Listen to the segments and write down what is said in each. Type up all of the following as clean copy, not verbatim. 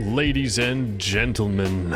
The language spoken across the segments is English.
Ladies and gentlemen,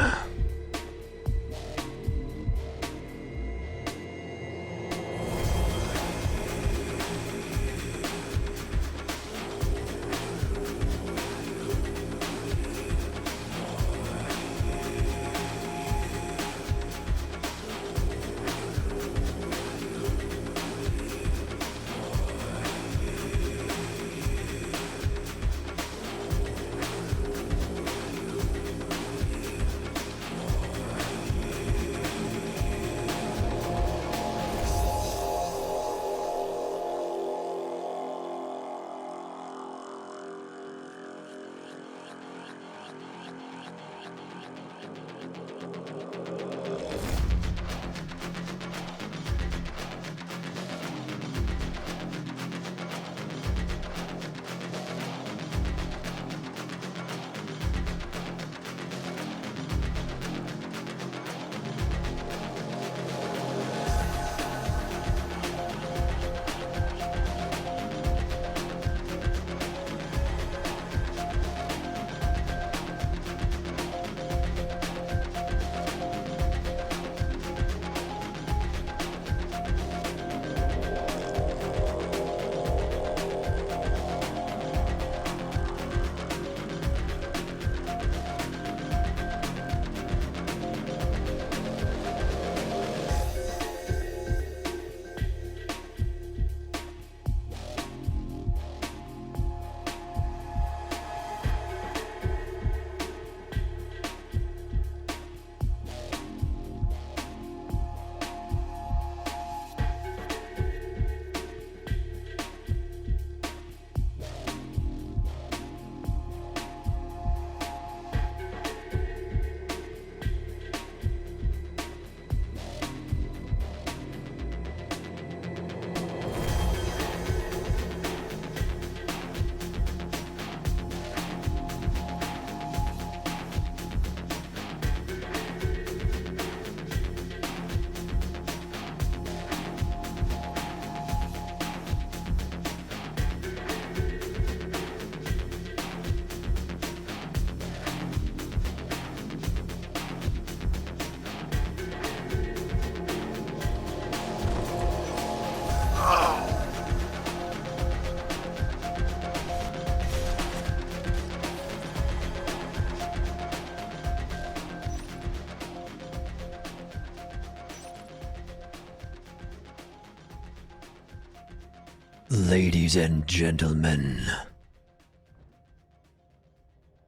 Ladies and gentlemen,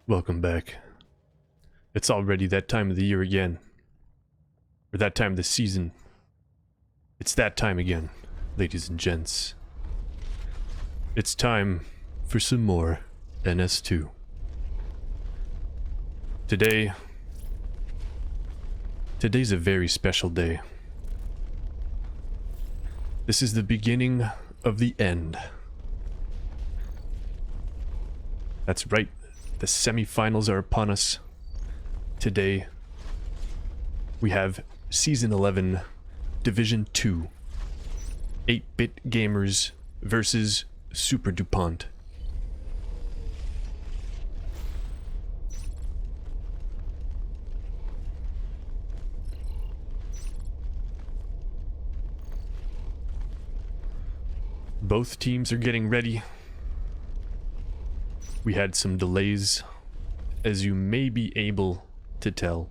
welcome back. It's already that time of the year again. Or that time of the season. It's that time again, ladies and gents. It's time for some more NS2. Today's a very special day. This is the beginning of the end. That's right, the semifinals are upon us. Today, we have Season 11, Division 2, 8-bit gamers versus SUPERDUPONT. Both teams are getting ready. We had some delays, as you may be able to tell.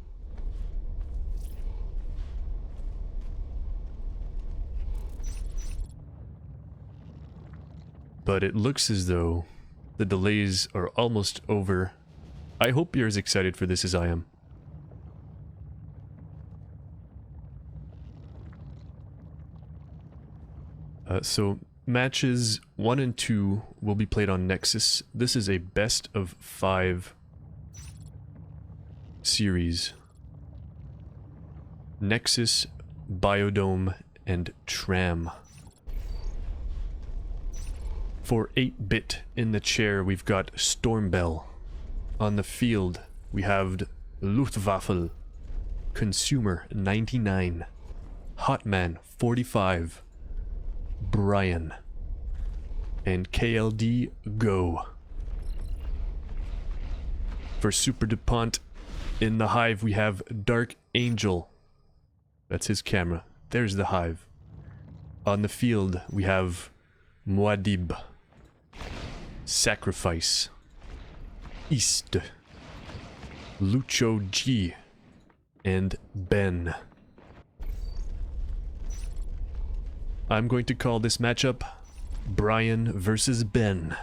But it looks as though the delays are almost over. I hope you're as excited for this as I am. So matches 1 and 2 will be played on Nexus. This is a best of 5 series. Nexus, Biodome, and Tram. For 8-bit in the chair, we've got Stormbell. On the field, we have Luftwaffe, Consumer 99, Hotman 45, Brian, and KLD Go. For SUPERDUPONT, in the hive we have Dark Angel. That's his camera. There's the hive. On the field we have Muad'Dib, Sacrifice, East, Lucho G, and Ben. I'm going to call this matchup Brian versus Ben.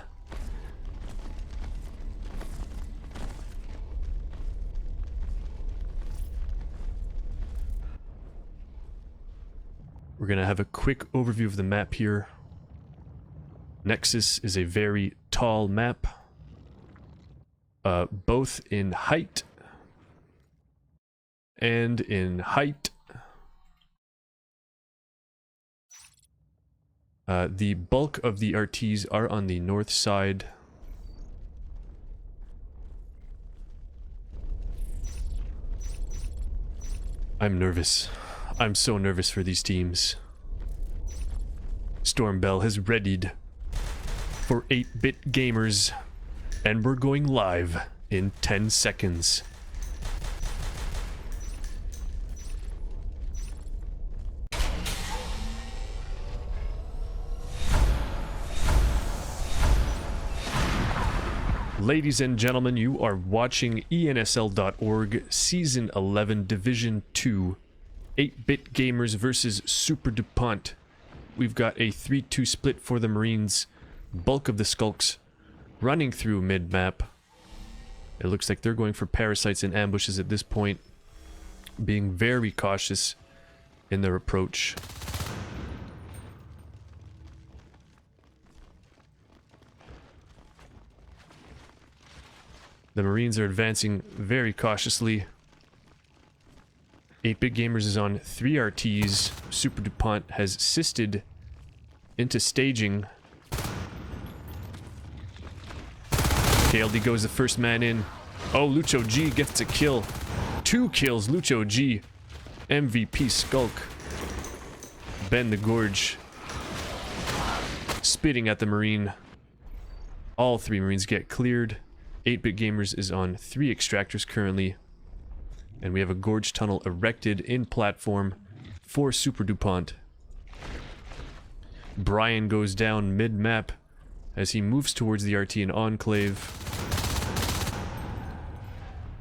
We're going to have a quick overview of the map here. Nexus is a very tall map, both in height and in height. The bulk of the RTs are on the north side. I'm nervous. I'm so nervous for these teams. Stormbell has readied for 8-bit gamers, and we're going live in 10 seconds. Ladies and gentlemen, you are watching ENSL.org Season 11 Division 2 8-bit gamers versus SUPERDUPONT. We've got a 3-2 split for the Marines. Bulk of the skulks running through mid-map. It looks like they're going for parasites and ambushes at this point, being very cautious in their approach. The Marines are advancing very cautiously. 8-bit gamers is on 3 RTs. SUPERDUPONT has assisted into staging. KLD goes the first man in. Oh, Lucho G gets a kill. 2 kills, Lucho G. MVP Skulk. Ben the Gorge spitting at the Marine. All 3 Marines get cleared. 8-bit gamers is on 3 extractors currently. And we have a gorge tunnel erected in platform for SUPERDUPONT. Brian goes down mid-map as he moves towards the RT and Enclave.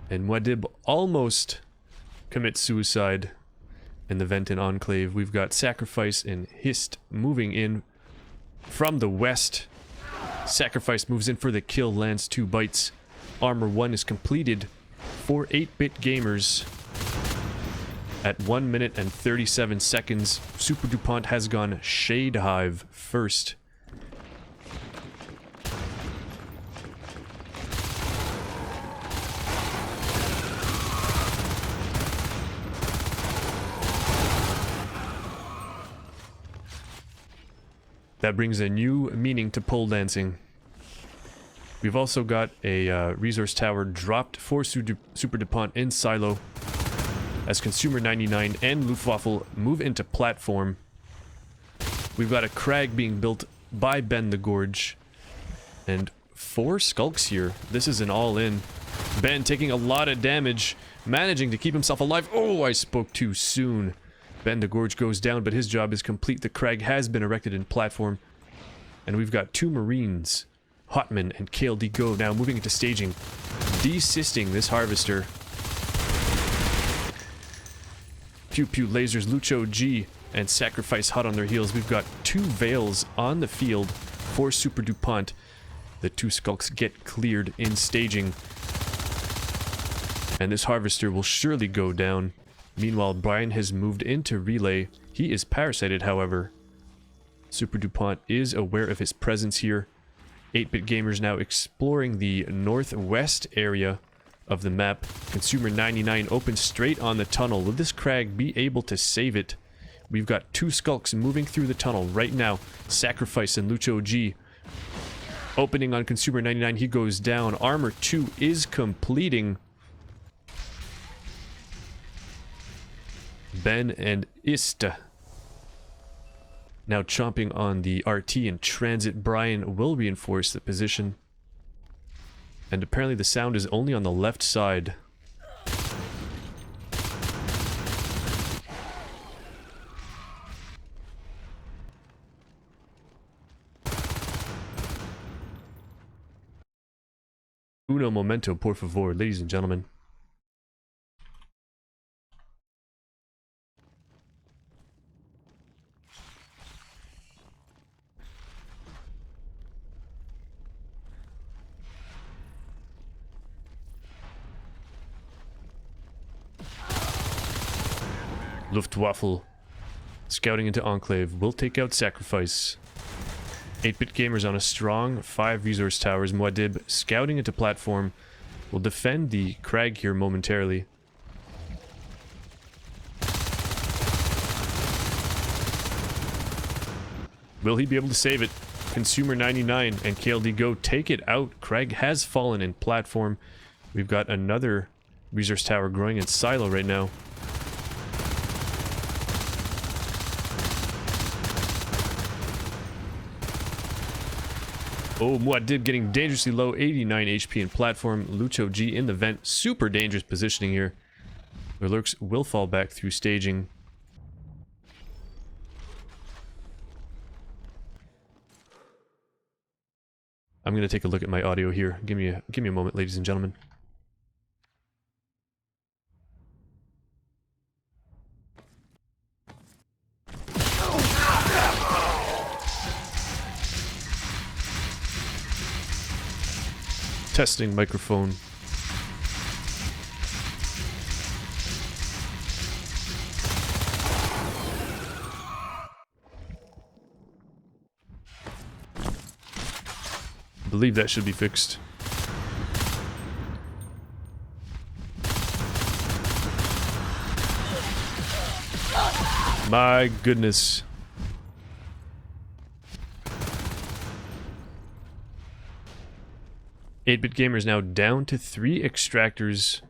And Muad'Dib almost commits suicide in the vent and Enclave. We've got Sacrifice and Hist moving in from the west. Sacrifice moves in for the kill, lands 2 bites. Armor 1 is completed for 8-bit gamers. At 1 minute and 37 seconds, SUPERDUPONT has gone Shade Hive first. That brings a new meaning to pole dancing. We've also got a resource tower dropped for SUPERDUPONT in silo as Consumer 99 and Luftwaffe move into platform. We've got a crag being built by Ben the Gorge and 4 skulks here. This is an all-in. Ben taking a lot of damage, managing to keep himself alive. Oh, I spoke too soon. Ben the Gorge goes down, but his job is complete. The crag has been erected in platform. And we've got 2 Marines, Hotman and KLD Go, now moving into staging, desisting this harvester. Pew Pew lasers, Lucho G and Sacrifice hot on their heels. We've got 2 Veils on the field for SUPERDUPONT. The 2 skulks get cleared in staging. And this harvester will surely go down. Meanwhile, Brian has moved into relay. He is parasited, however. SUPERDUPONT is aware of his presence here. 8-bit gamers now exploring the northwest area of the map. Consumer 99 opens straight on the tunnel. Will this crag be able to save it? We've got 2 skulks moving through the tunnel right now. Sacrifice and Lucho G. Opening on Consumer 99, he goes down. Armor 2 is completing. Ben and Ista now chomping on the RT in transit. Brian will reinforce the position. And apparently the sound is only on the left side. Uno momento, por favor, ladies and gentlemen. Luftwaffe. Scouting into Enclave. Will take out Sacrifice. 8-bit gamers on a strong 5 resource towers. Muad'Dib scouting into platform. Will defend the crag here momentarily. Will he be able to save it? Consumer 99 and KLD Go take it out. Crag has fallen in platform. We've got another resource tower growing in silo right now. Oh, Muad'Dib getting dangerously low, 89 HP in platform. Lucho G in the vent. Super dangerous positioning here. The lurks will fall back through staging. I'm going to take a look at my audio here. Give me a moment, ladies and gentlemen. Testing microphone. I believe that should be fixed. My goodness. Eight-bit gamers now down to 3 extractors,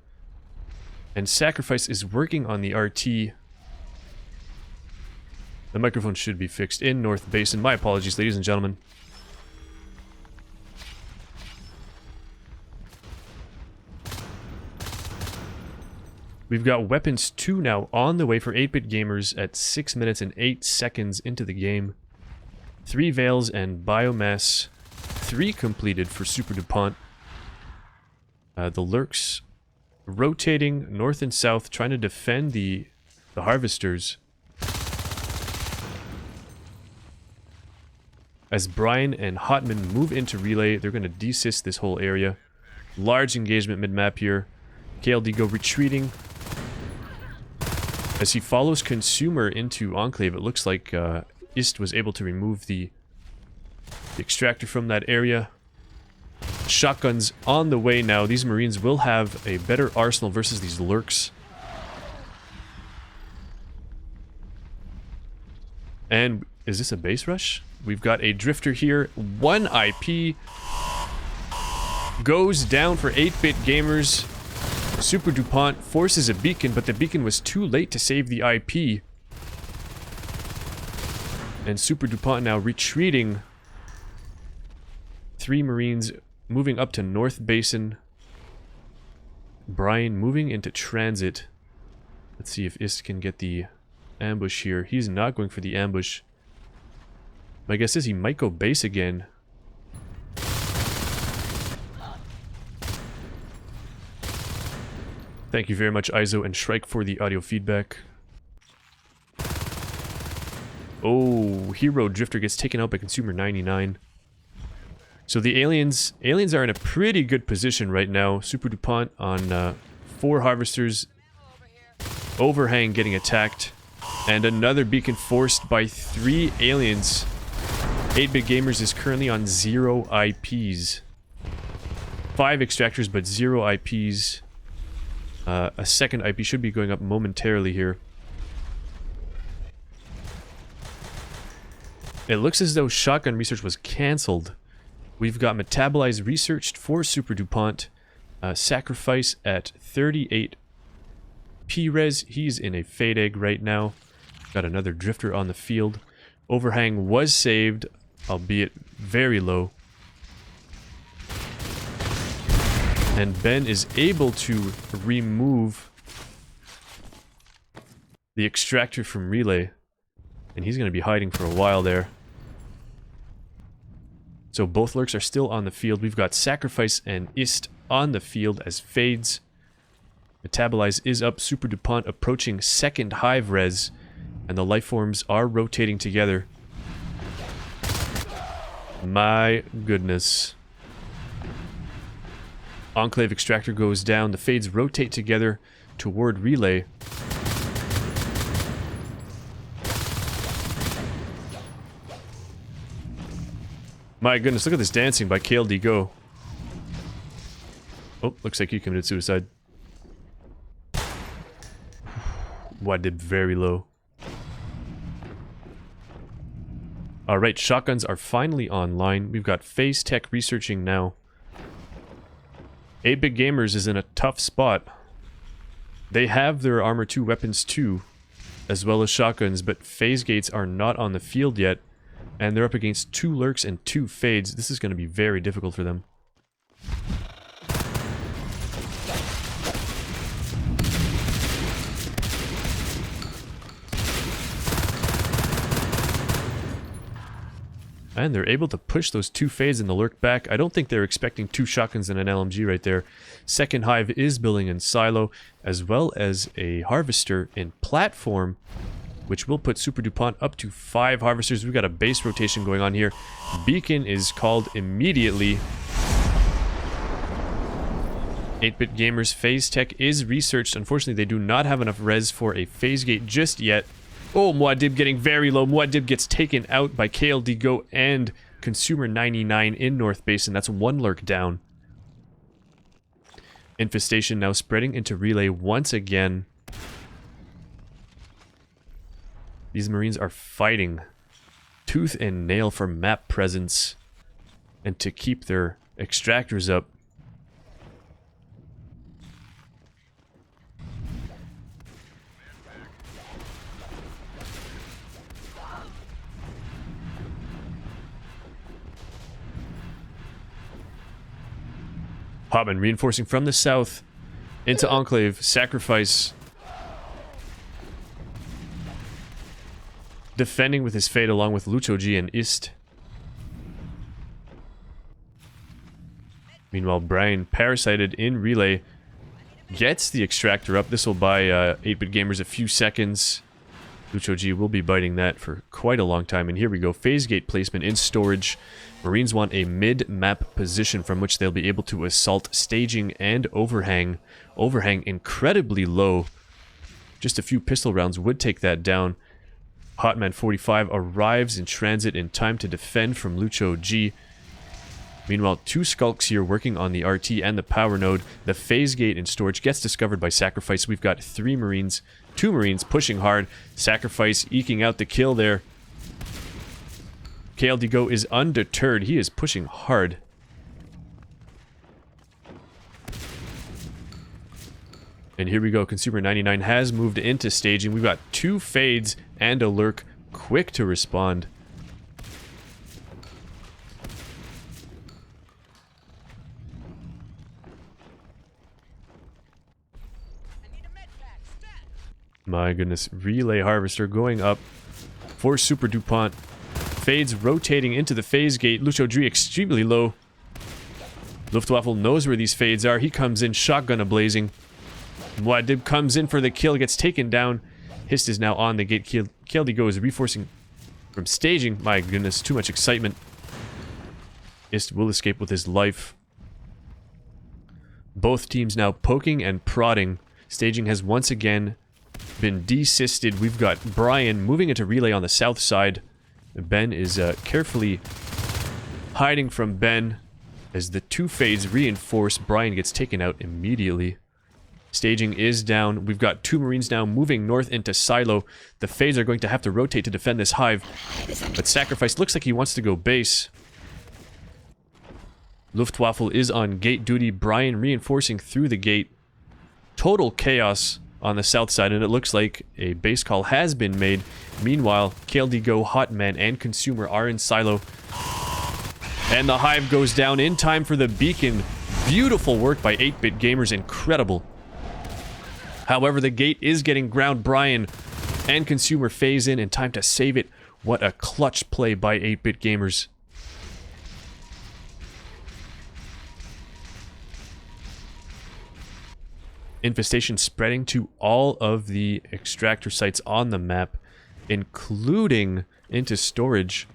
and Sacrifice is working on the RT. The microphone should be fixed in North Basin. My apologies, ladies and gentlemen. We've got Weapons 2 now on the way for 8-bit gamers at 6 minutes and 8 seconds into the game. 3 Veils and Biomass. 3 completed for SUPERDUPONT. The lurks rotating north and south, trying to defend the harvesters. As Brian and Hotman move into relay, they're going to desist this whole area. Large engagement mid-map here. KLD Go retreating. As he follows Consumer into Enclave, it looks like Ist was able to remove the extractor from that area. Shotguns on the way now. These Marines will have a better arsenal versus these lurks. And is this a base rush? We've got a drifter here. 1 IP goes down for 8-bit gamers. SUPERDUPONT forces a beacon, but the beacon was too late to save the IP. And SUPERDUPONT now retreating. 3 Marines moving up to North Basin. Brian moving into transit. Let's see if Ist can get the ambush here. He's not going for the ambush. My guess is he might go base again. Thank you very much, Izo and Shrike, for the audio feedback. Oh, Hero Drifter gets taken out by Consumer 99. So the aliens are in a pretty good position right now. SUPERDUPONT on 4 harvesters. Overhang getting attacked. And another beacon forced by 3 aliens. 8-bit gamers is currently on 0 IPs. 5 extractors, but 0 IPs. A second IP should be going up momentarily here. It looks as though shotgun research was cancelled. We've got Metabolize researched for SUPERDUPONT. Sacrifice at 38 P-Res. He's in a Fade Egg right now. Got another Drifter on the field. Overhang was saved, albeit very low. And Ben is able to remove the extractor from Relay. And he's going to be hiding for a while there. So both lurks are still on the field. We've got Sacrifice and Ist on the field as fades. Metabolize is up. SUPERDUPONT approaching second hive res. And the life forms are rotating together. My goodness. Enclave extractor goes down. The fades rotate together toward Relay. My goodness, look at this dancing by KLD Go. Oh, looks like he committed suicide. Why did very low. Alright, shotguns are finally online. We've got Phase Tech researching now. 8bitgamers is in a tough spot. They have their Armor 2 weapons too, as well as shotguns, but phase gates are not on the field yet, and they're up against 2 lurks and 2 fades. This is going to be very difficult for them. And they're able to push those 2 fades and the lurk back. I don't think they're expecting 2 shotguns and an LMG right there. Second hive is building in silo, as well as a harvester in platform, which will put SUPERDUPONT up to 5 harvesters. We've got a base rotation going on here. Beacon is called immediately. 8bitgamers Phase Tech is researched. Unfortunately, they do not have enough res for a phase gate just yet. Oh, Muad'Dib getting very low. Muad'Dib gets taken out by KLD Go and Consumer 99 in North Basin. That's 1 lurk down. Infestation now spreading into Relay once again. These Marines are fighting tooth and nail for map presence and to keep their extractors up. Hotman reinforcing from the south into Enclave. Sacrifice. Defending with his fate along with Luchoji and Ist. Meanwhile, Brian, parasited in Relay, gets the extractor up. This will buy 8bitgamers a few seconds. Luchoji will be biting that for quite a long time. And here we go. Phase gate placement in storage. Marines want a mid-map position from which they'll be able to assault staging and overhang. Overhang incredibly low. Just a few pistol rounds would take that down. Hotman 45 arrives in transit in time to defend from Luchoji. Meanwhile, 2 skulks here working on the RT and the power node. The phase gate in storage gets discovered by Sacrifice. We've got 3 Marines, 2 Marines pushing hard. Sacrifice eking out the kill there. KLD Go is undeterred. He is pushing hard. And here we go. Consumer 99 has moved into staging. We've got 2 fades and a lurk quick to respond. My goodness. Relay Harvester going up for SUPERDUPONT. Fades rotating into the phase gate. Luchoji extremely low. Luftwaffe knows where these fades are. He comes in, shotgun ablazing. Muad'Dib comes in for the kill, gets taken down. Hist is now on the gate. KLD Go is reinforcing from staging. My goodness, too much excitement. Ist will escape with his life. Both teams now poking and prodding. Staging has once again been desisted. We've got Brian moving into Relay on the south side. Ben is carefully hiding from Ben as the 2 fades reinforce. Brian gets taken out immediately. Staging is down. We've got 2 Marines now moving north into Silo. The fades are going to have to rotate to defend this hive. But Sacrifice looks like he wants to go base. Luftwaffe is on gate duty. Brian reinforcing through the gate. Total chaos on the south side, and it looks like a base call has been made. Meanwhile, KLD Go, Hotman, and Consumer are in silo. And the hive goes down in time for the beacon. Beautiful work by 8bitgamers, incredible. However, the gate is getting ground. Brian and Consumer phase in time to save it. What a clutch play by 8bitgamers. Infestation spreading to all of the extractor sites on the map, including into storage.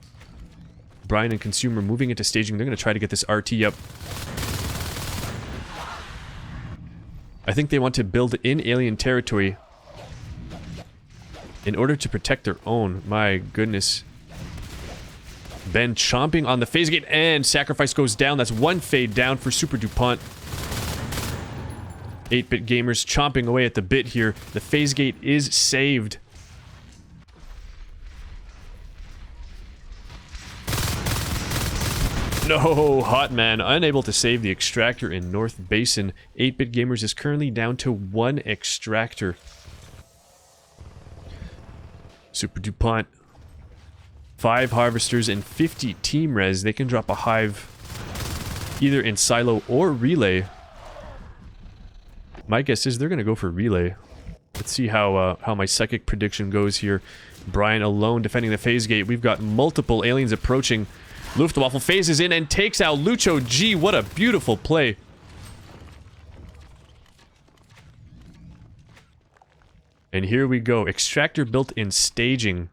Brian and Consumer moving into staging. They're going to try to get this RT up. I think they want to build in alien territory in order to protect their own. My goodness. Ben chomping on the phase gate, and sacrifice goes down. That's one fade down for SUPERDUPONT. 8bitgamers chomping away at the bit here. The phase gate is saved. No, Hotman unable to save the extractor in North Basin. 8bitgamers is currently down to 1 extractor. SUPERDUPONT, 5 harvesters and 50 team res. They can drop a hive either in silo or relay. My guess is they're going to go for relay. Let's see how my psychic prediction goes here. Brian alone defending the phase gate. We've got multiple aliens approaching. Luftwaffe phases in and takes out Lucho G. What a beautiful play. And here we go. Extractor built in staging.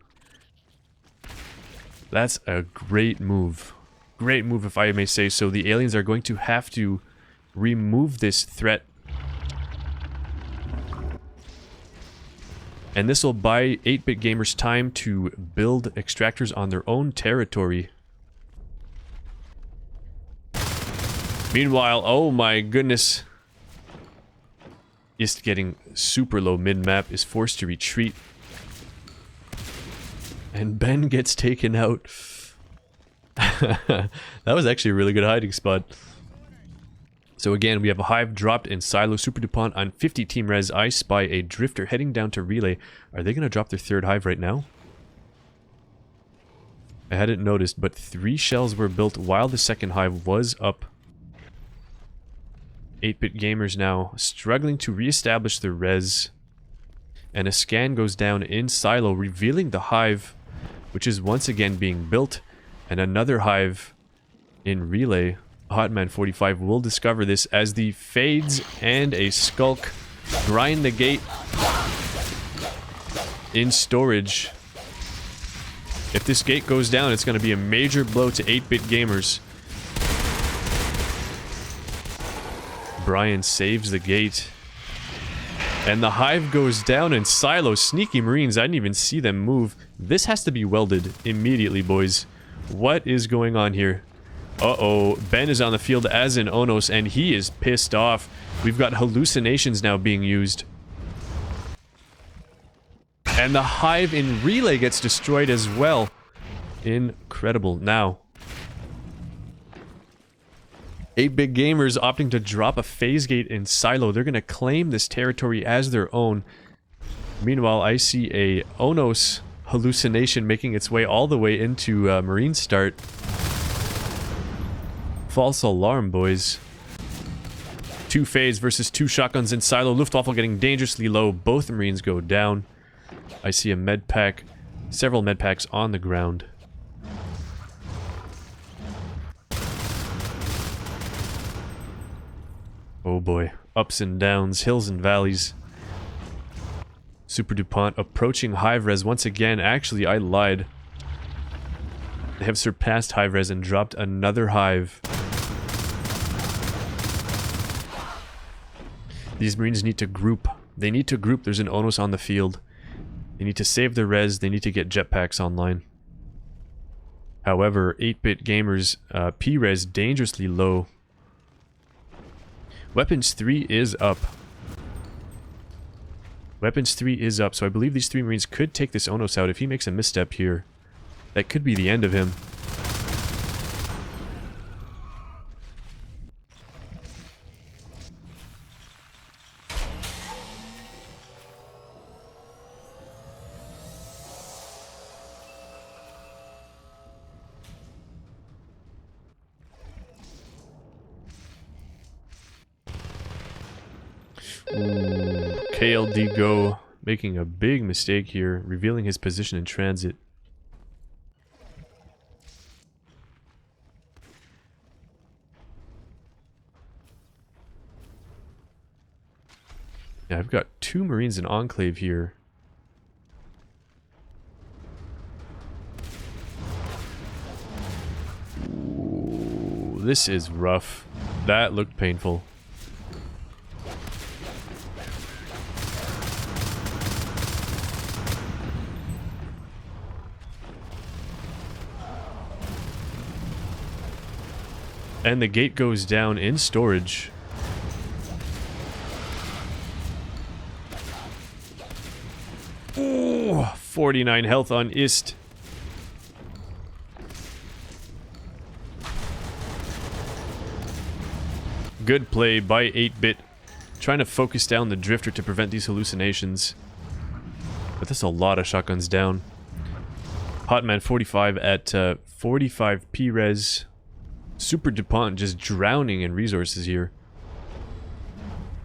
That's a great move. Great move, if I may say so. The aliens are going to have to remove this threat. And this will buy 8bitgamers time to build extractors on their own territory. Meanwhile, oh my goodness. Ist getting super low mid-map, is forced to retreat. And Ben gets taken out. That was actually a really good hiding spot. So again, we have a hive dropped in silo. SUPERDUPONT on 50 team res. I spy a drifter heading down to relay. Are they going to drop their 3rd hive right now? I hadn't noticed, but 3 shells were built while the 2nd hive was up. 8bitgamers now struggling to reestablish their res. And a scan goes down in silo, revealing the hive, which is once again being built. And another hive in relay. Hotman 45 will discover this as the fades and a skulk grind the gate in storage. If this gate goes down, it's going to be a major blow to 8bitgamers. Brian saves the gate. And the hive goes down in silo. Sneaky Marines, I didn't even see them move. This has to be welded immediately, boys. What is going on here? Uh-oh, Ben is on the field as in Onos, and he is pissed off. We've got hallucinations now being used. And the hive in relay gets destroyed as well. Incredible. Now, 8bitgamers opting to drop a phase gate in silo. They're going to claim this territory as their own. Meanwhile, I see a Onos hallucination making its way all the way into Marine Start. False alarm, boys. 2 phase versus 2 shotguns in silo. Luftwaffe getting dangerously low. Both Marines go down. I see a med pack. Several med packs on the ground. Oh boy. Ups and downs, hills and valleys. SUPERDUPONT approaching hive res once again. Actually, I lied. They have surpassed hive res and dropped another hive. These Marines need to group. They need to group. There's an Onos on the field. They need to save the res. They need to get jetpacks online. However, 8bitgamers P-res dangerously low. Weapons 3 is up. Weapons 3 is up, so I believe these 3 Marines could take this Onos out. If he makes a misstep here, that could be the end of him. Ooh, KLD Go making a big mistake here, revealing his position in transit. Yeah, I've got 2 Marines in Enclave here. Ooh, this is rough. That looked painful. And the gate goes down in storage. Ooh, 49 health on Ist. Good play by 8-bit. Trying to focus down the drifter to prevent these hallucinations. But that's a lot of shotguns down. Hotman 45 at 45 P-res. SUPERDUPONT just drowning in resources here.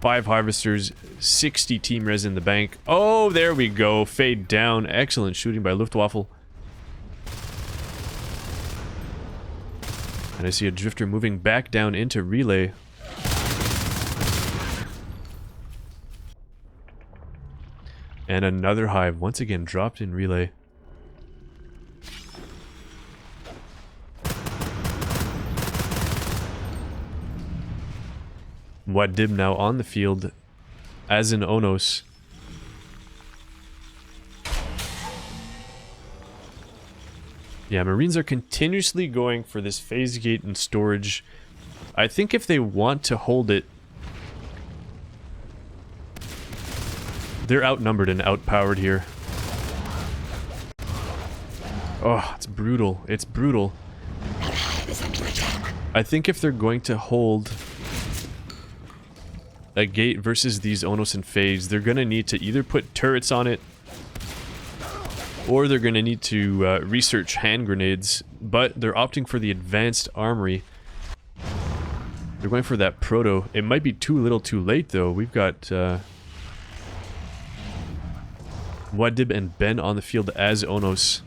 5 harvesters, 60 team res in the bank. Oh, there we go. Fade down. Excellent shooting by Luftwaffe. And I see a drifter moving back down into relay. And another hive once again dropped in relay. Muad'Dib now on the field, as in Onos. Yeah, Marines are continuously going for this phase gate and storage. I think if they want to hold it, they're outnumbered and outpowered here. Oh, it's brutal. It's brutal. I think if they're going to hold a gate versus these Onos and Phase, they're going to need to either put turrets on it, or they're going to need to research hand grenades, but they're opting for the advanced armory. They're going for that proto. It might be too little too late, though. We've got Muad'Dib and Ben on the field as Onos.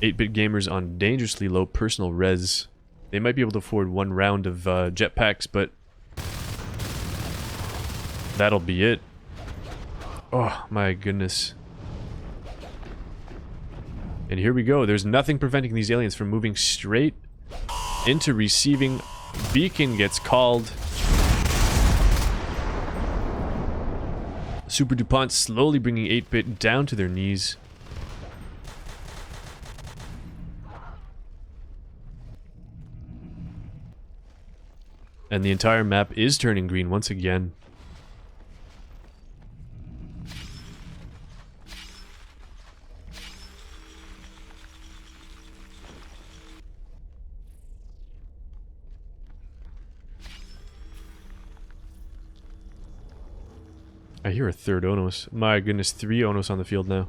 8bitgamers on dangerously low personal res. They might be able to afford 1 round of jetpacks, but that'll be it. Oh my goodness. And here we go. There's nothing preventing these aliens from moving straight into receiving. Beacon gets called. SUPERDUPONT slowly bringing 8-bit down to their knees. And the entire map is turning green once again. I hear a third Onos. My goodness, 3 Onos on the field now.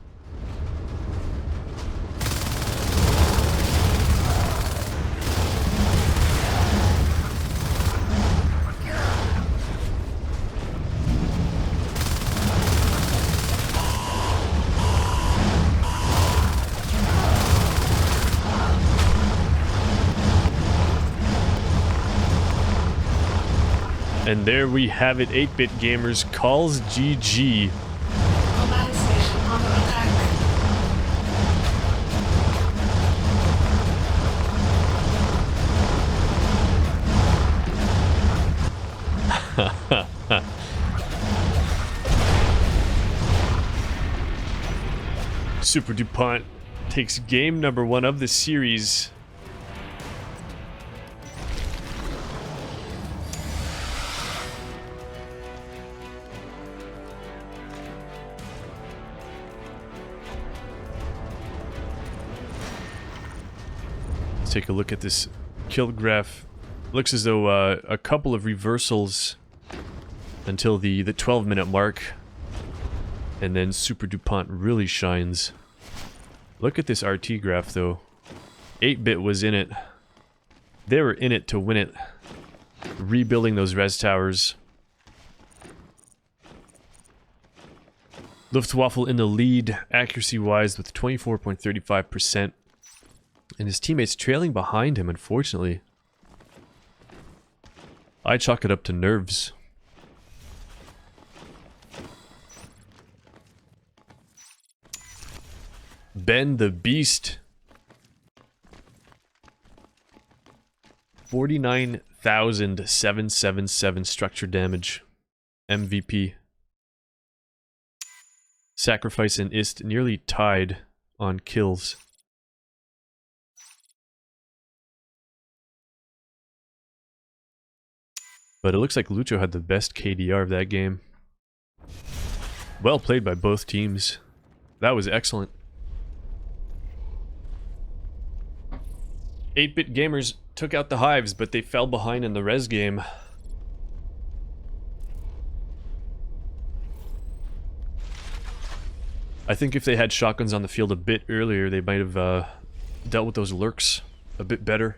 And there we have it, 8-bit gamers calls GG. Command station under attack. SUPERDUPONT takes game number 1 of the series. Let's take a look at this kill graph. Looks as though a couple of reversals until the 12-minute mark. And then SUPERDUPONT really shines. Look at this RT graph though. 8-bit was in it. They were in it to win it. rebuilding those res towers. Luftwaffe in the lead, accuracy-wise, with 24.35%. And his teammates trailing behind him, unfortunately. I chalk it up to nerves. Ben the Beast. 49,777 structure damage. MVP. Sacrifice and Ist nearly tied on kills. But it looks like Lucho had the best KDR of that game. Well played by both teams. That was excellent. 8-bit gamers took out the hives, but they fell behind in the res game. I think if they had shotguns on the field a bit earlier, they might have dealt with those lurks a bit better.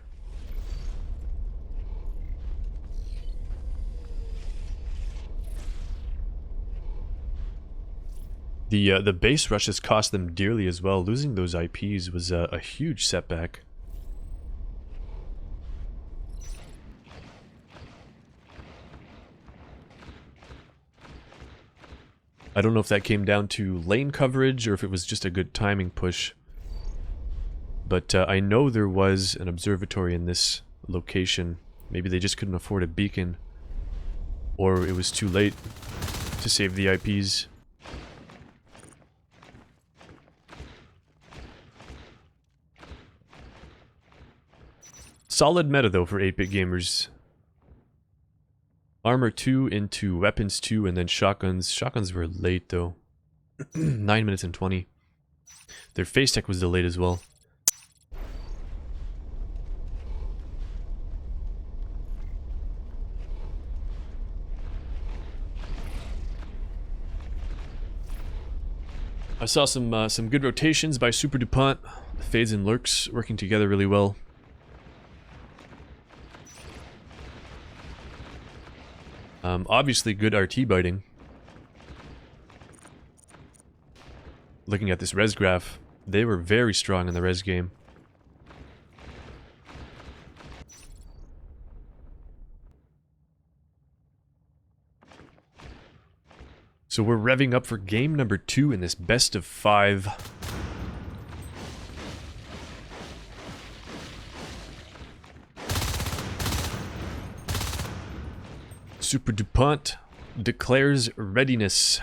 The base rushes cost them dearly as well. Losing those IPs was a huge setback. I don't know if that came down to lane coverage or if it was just a good timing push. But I know there was an observatory in this location. Maybe they just couldn't afford a beacon. Or it was too late to save the IPs. Solid meta though for 8-bit gamers. Armor 2 into weapons 2 and then shotguns. Shotguns were late though. 9 minutes and 20. Their face tech was delayed as well. I saw some good rotations by SUPERDUPONT. The fades and lurks working together really well. Obviously good RT biting. Looking at this res graph, they were very strong in the res game. So we're revving up for game number 2 in this best of 5. SUPERDUPONT declares readiness.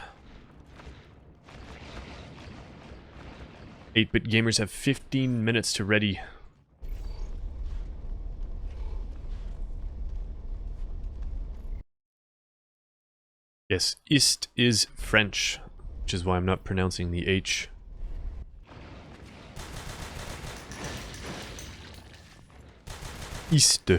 8-bit gamers have 15 minutes to ready. Yes, Ist is French, which is why I'm not pronouncing the H. Ist.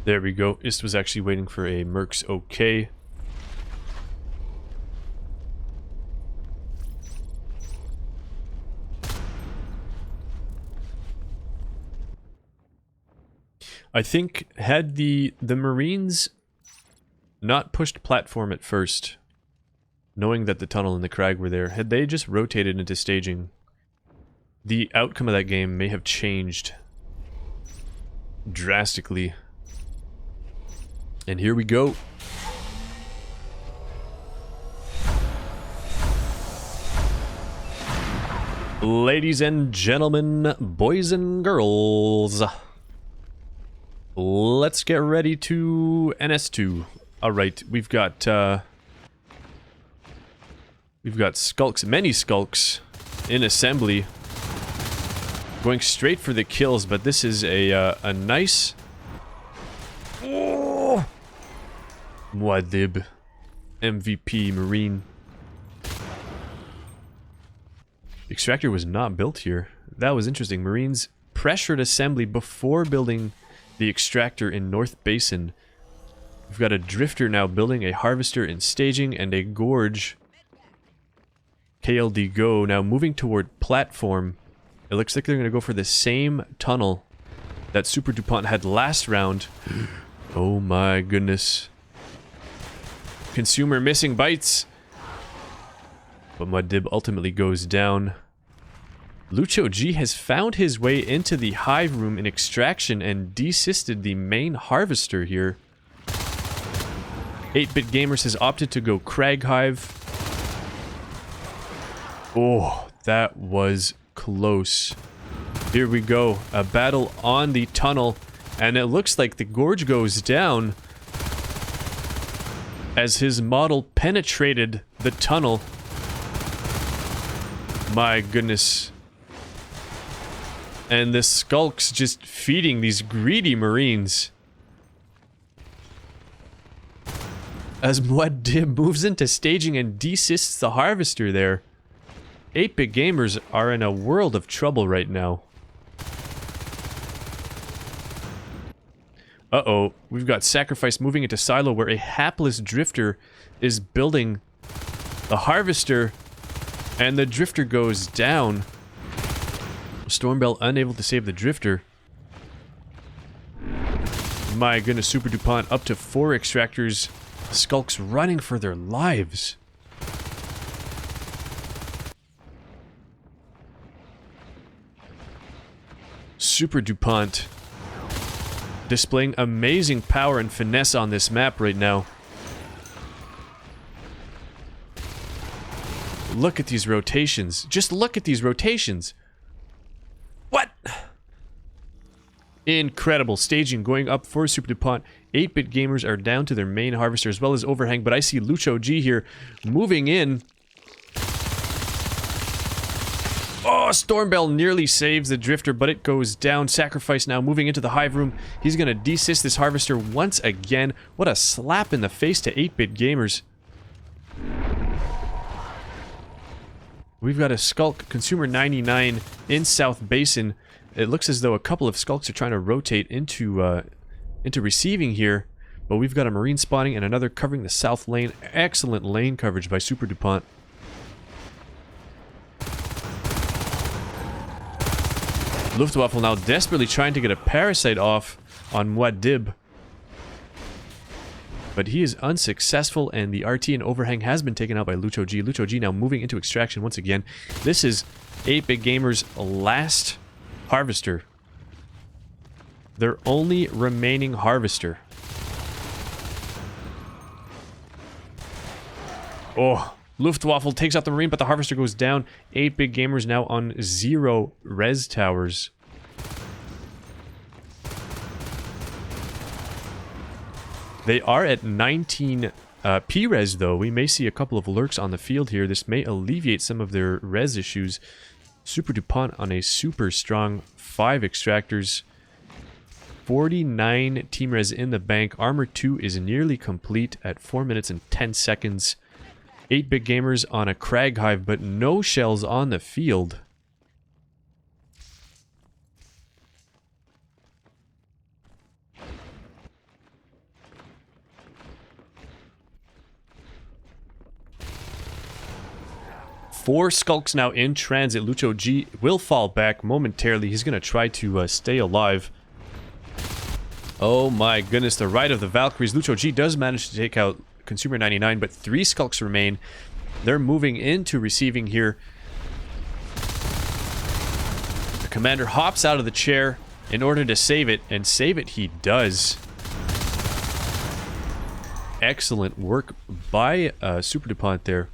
There we go. Ist was actually waiting for a Mercs OK. I think had the Marines not pushed platform at first, knowing that the tunnel and the crag were there, had they just rotated into staging, the outcome of that game may have changed drastically. And here we go. Ladies and gentlemen, boys and girls, let's get ready to NS2. Alright, we've got skulks, many skulks in assembly. Going straight for the kills, but this is a nice... Oh! Muad'Dib, MVP Marine. Extractor was not built here. That was interesting. Marines pressured assembly before building the extractor in North Basin. We've got a drifter now building a harvester in staging and a gorge. KLD go now moving toward platform. It looks like they're going to go for the same tunnel that SUPERDUPONT had last round. Oh my goodness. Consumer missing bites. But Muad'Dib ultimately goes down. Lucho G has found his way into the hive room in extraction and desysted the main harvester here. 8bitgamers has opted to go Crag Hive. Oh, that was close. Here we go. A battle on the tunnel. And it looks like the gorge goes down as his model penetrated the tunnel. My goodness. And the skulks just feeding these greedy marines. As Muad'Dib moves into staging and desysts the harvester there. 8bitgamers are in a world of trouble right now. Uh-oh, we've got Sacrifice moving into Silo where a hapless drifter is building the harvester, and the drifter goes down. Stormbell unable to save the drifter. My goodness, SUPERDUPONT up to 4 extractors. Skulks running for their lives. SUPERDUPONT displaying amazing power and finesse on this map right now. Look at these rotations. Just look at these rotations. What? Incredible staging going up for SUPERDUPONT. 8bitgamers are down to their main harvester as well as overhang, but I see Lucho G here moving in. Oh, Stormbell nearly saves the drifter, but it goes down. Sacrifice now moving into the hive room. He's going to desist this harvester once again. What a slap in the face to 8bitgamers. We've got a Skulk Consumer 99 in South Basin. It looks as though a couple of Skulks are trying to rotate into receiving here. But we've got a Marine spawning and another covering the south lane. Excellent lane coverage by SUPERDUPONT. Luftwaffe now desperately trying to get a parasite off on Muad'Dib. But he is unsuccessful, and the RT and overhang has been taken out by Lucho G. Lucho G now moving into extraction once again. This is 8bitgamers' last harvester. Their only remaining harvester. Oh, Luftwaffe takes out the Marine, but the harvester goes down. 8bitgamers now on 0 res towers. They are at 19 P-res though. We may see a couple of lurks on the field here. This may alleviate some of their res issues. SUPERDUPONT on a super strong 5 extractors. 49 team res in the bank. Armor 2 is nearly complete at 4 minutes and 10 seconds. 8bitgamers on a Crag Hive, but no shells on the field. Four Skulks now in transit. Lucho G will fall back momentarily. He's going to try to stay alive. Oh my goodness, the Ride of the Valkyries. Lucho G does manage to take out Consumer 99, but 3 Skulks remain. They're moving into receiving here. The commander hops out of the chair in order to save it, and save it he does. Excellent work by SUPERDUPONT there.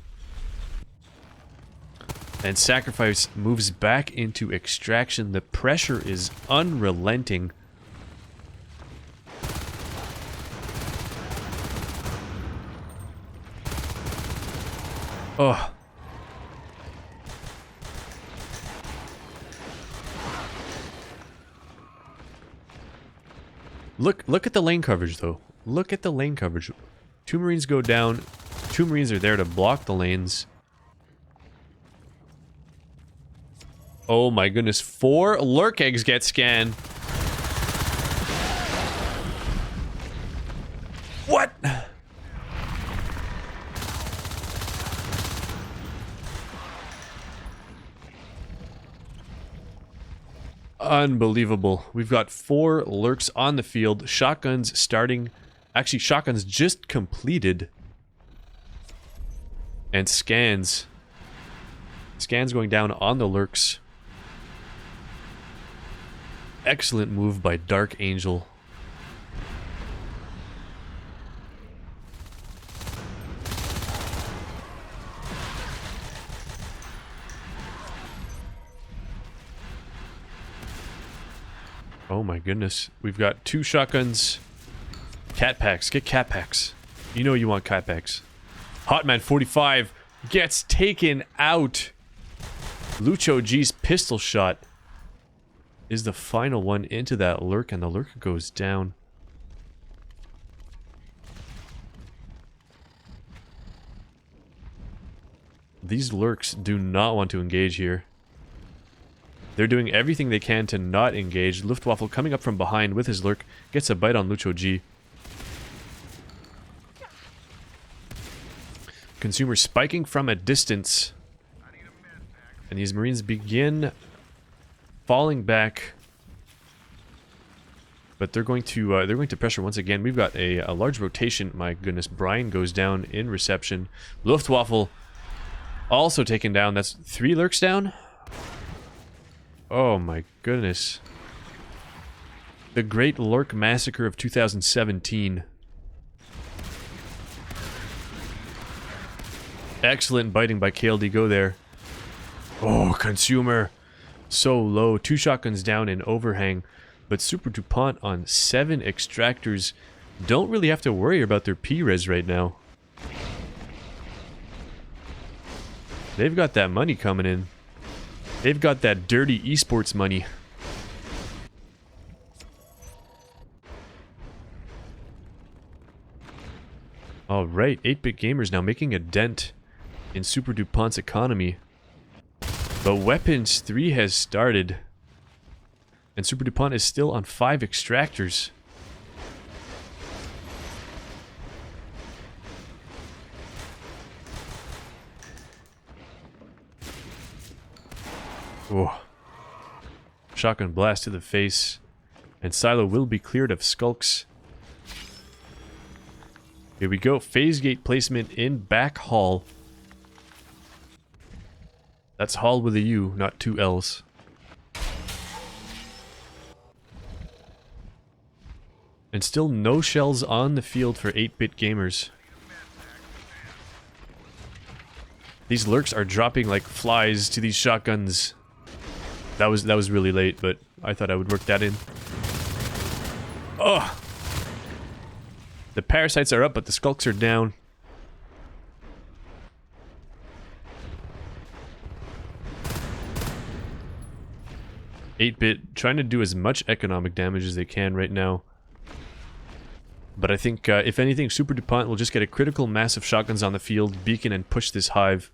And Sacrifice moves back into extraction. The pressure is unrelenting. Oh. Look at the lane coverage though. Look at the lane coverage. 2 Marines go down. 2 Marines are there to block the lanes. Oh my goodness, 4 lurk eggs get scanned. What? Unbelievable. We've got 4 lurks on the field. Shotguns starting. Actually, shotguns just completed. And scans. Scans going down on the lurks. Excellent move by Dark Angel. Oh my goodness. We've got 2 shotguns. Cat packs. Get cat packs. You know you want cat packs. Hotman 45 gets taken out. Lucho G's pistol shot is the final one into that lurk, and the lurk goes down. These lurks do not want to engage here. They're doing everything they can to not engage. Luftwaffe coming up from behind with his lurk. Gets a bite on Lucho G. Consumer spiking from a distance. And these Marines begin falling back. But they're going to pressure once again. We've got a large rotation. My goodness, Brian goes down in reception. Luftwaffe also taken down. That's 3 lurks down. Oh my goodness. The Great Lurk Massacre of 2017. Excellent biting by KLD. Go there. Oh, Consumer. So low. 2 shotguns down in overhang. But SUPERDUPONT on 7 extractors don't really have to worry about their P-res right now. They've got that money coming in. They've got that dirty esports money. Alright, 8bitgamers now making a dent in SUPERDUPONT's economy. But Weapons 3 has started. And SUPERDUPONT is still on 5 extractors. Oh. Shotgun blast to the face. And Silo will be cleared of skulks. Here we go. Phase gate placement in back hall. That's hall with a U, not 2 L's. And still no shells on the field for 8bitgamers. These lurks are dropping like flies to these shotguns. That was really late, but I thought I would work that in. Oh! The parasites are up, but the skulks are down. Eight-bit trying to do as much economic damage as they can right now. But I think, if anything, SUPERDUPONT will just get a critical mass of shotguns on the field, beacon, and push this hive.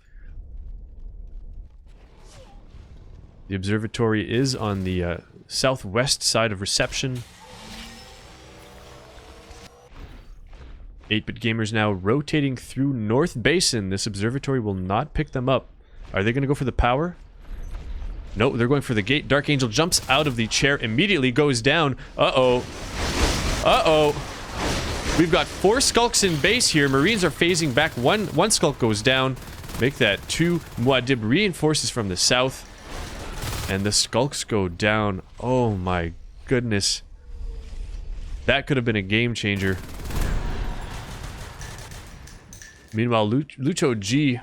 The observatory is on the southwest side of reception. 8bitgamers now rotating through North Basin. This observatory will not pick them up. Are they going to go for the power? No, they're going for the gate. Dark Angel jumps out of the chair, immediately goes down. Uh-oh. Uh-oh. We've got 4 skulks in base here. Marines are phasing back. One skulk goes down. Make that 2. Muad'Dib reinforces from the south. And the skulks go down. Oh my goodness. That could have been a game changer. Meanwhile, Lucho G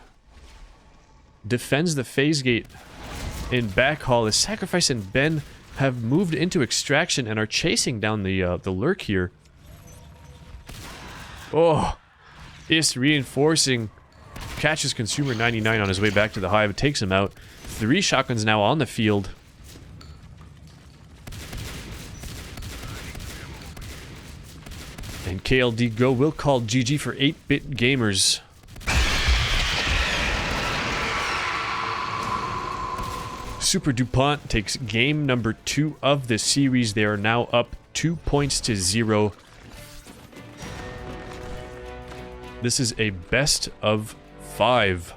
defends the phase gate in back hall. The Sacrifice and Ben have moved into extraction and are chasing down the lurk here. Oh, Is reinforcing. Catches Consumer 99 on his way back to the hive. Takes him out. 3 shotguns now on the field. And KLD Go will call GG for 8bitgamers. SUPERDUPONT takes game number 2 of the series. They are now up 2 points to 0. This is a best of 5.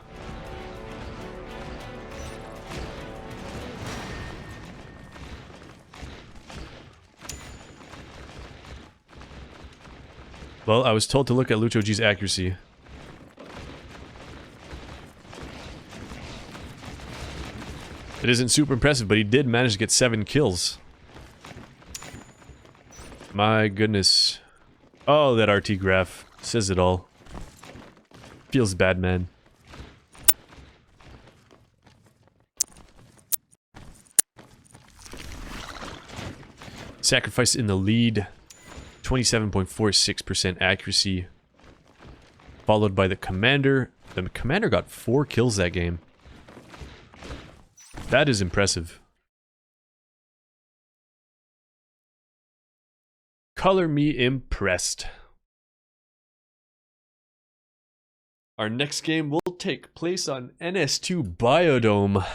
Well, I was told to look at Lucho G's accuracy. It isn't super impressive, but he did manage to get 7 kills. My goodness. Oh, that RT graph says it all. Feels bad, man. Sacrifice in the lead. 27.46% accuracy. Followed by the Commander. The Commander got 4 kills that game. That is impressive. Color me impressed. Our next game will take place on NS2 Biodome.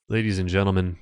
Ladies and gentlemen.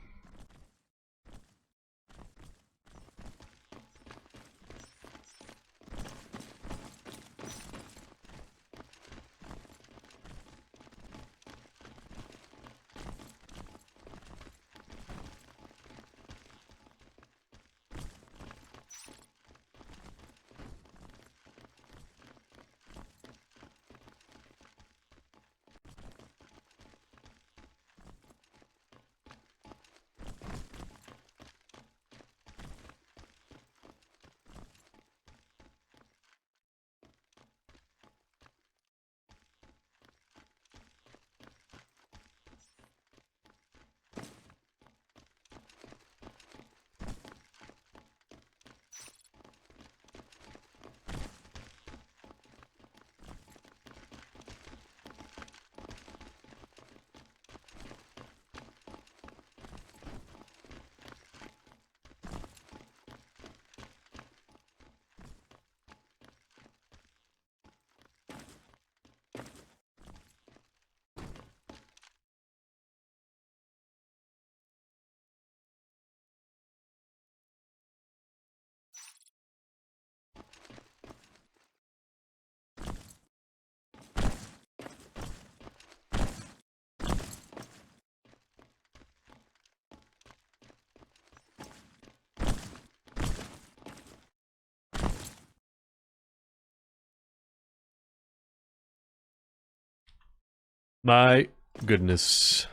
My goodness.